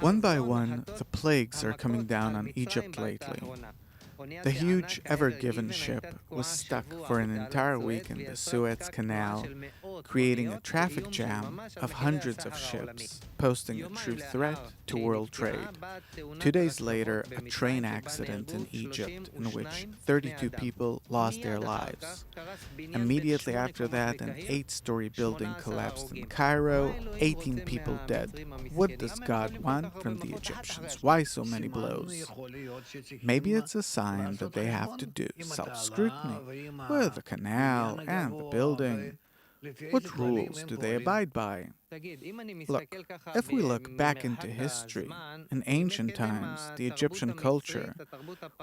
One by one, the plagues are coming down on Egypt lately. The huge Ever Given ship was stuck for an entire week in the Suez Canal, creating a traffic jam of hundreds of ships, posing a true threat to world trade. 2 days later, a train accident in Egypt in which 32 people lost their lives. Immediately after that, an 8-story building collapsed in Cairo, 18 people dead. What does God want from the Egyptians? Why so many blows? Maybe it's a sign that they have to do self-scrutiny with the canal and the building. What rules do they abide by? Look, if we look back into history, in ancient times, the Egyptian culture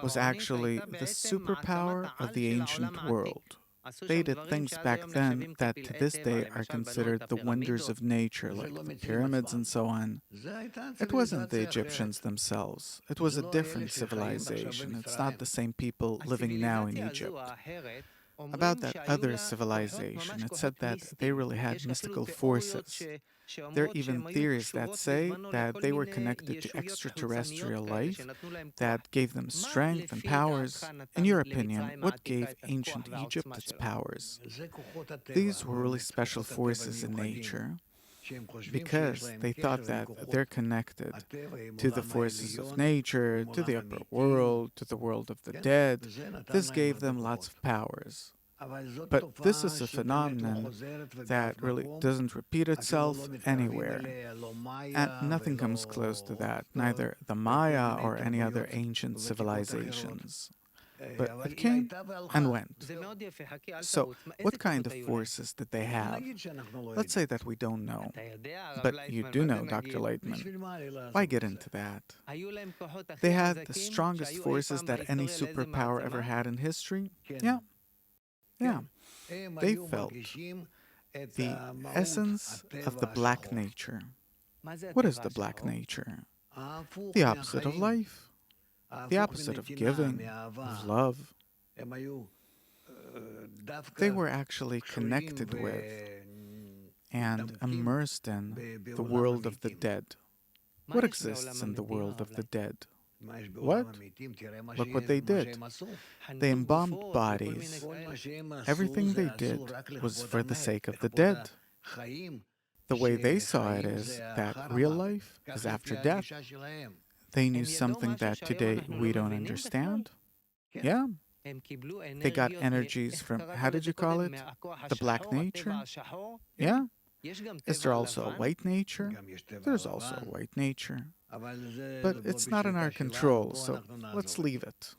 was actually the superpower of the ancient world. They did things back then that to this day are considered the wonders of nature, like the pyramids and so on. It wasn't the Egyptians themselves. It was a different civilization. It's not the same people living now in Egypt. About that other civilization, it said that they really had mystical forces. There are even theories that say that they were connected to extraterrestrial life that gave them strength and powers. In your opinion, what gave ancient Egypt its powers? These were really special forces in nature because they thought that they're connected to the forces of nature, to the upper world, to the world of the dead. This gave them lots of powers. But this is a phenomenon that really doesn't repeat itself anywhere. And nothing comes close to that, neither the Maya or any other ancient civilizations. But it came and went. So, what kind of forces did they have? Let's say that we don't know. But you do know, Dr. Laitman. Why get into that? They had the strongest forces that any superpower ever had in history? Yeah. They felt the essence of the black nature. What is the black nature? The opposite of life. The opposite of giving, of love. They were actually connected with and immersed in the world of the dead. What exists in the world of the dead? What? Look what they did. They embalmed bodies. Everything they did was for the sake of the dead. The way they saw it is that real life is after death. They knew something that today we don't understand. Yeah. They got energies from, how did you call it? The black nature? Yeah. Is there also a white nature? There's also a white nature. But it's not in our control, so let's leave it.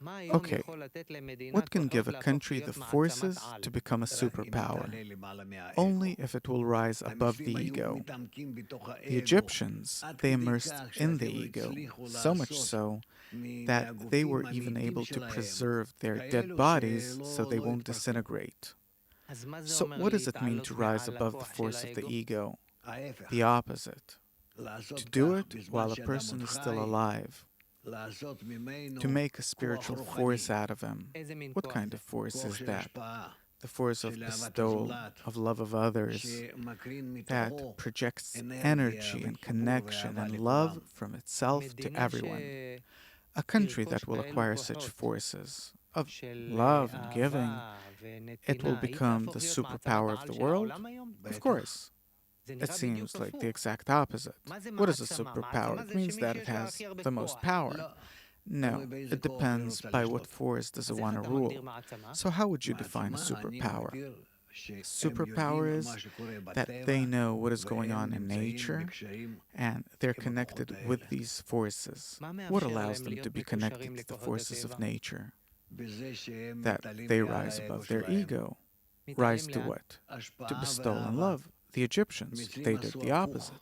Okay, what can give a country the forces to become a superpower? Only if it will rise above the ego. The Egyptians, they immersed in the ego, so much so that they were even able to preserve their dead bodies so they won't disintegrate. So what does it mean to rise above the force of the ego? The opposite. To do it while a person is still alive. To make a spiritual force out of him. What kind of force is that? The force of bestowal, of love of others, that projects energy and connection and love from itself to everyone. A country that will acquire such forces of love and giving, it will become the superpower of the world? Of course. It seems like the exact opposite. What is a superpower? It means that it has the most power. No, it depends by what force does it want to rule. So how would you define a superpower? Superpower is that they know what is going on in nature and they're connected with these forces. What allows them to be connected to the forces of nature? That they rise above their ego. Rise to what? To bestow and love. The Egyptians, they did the opposite.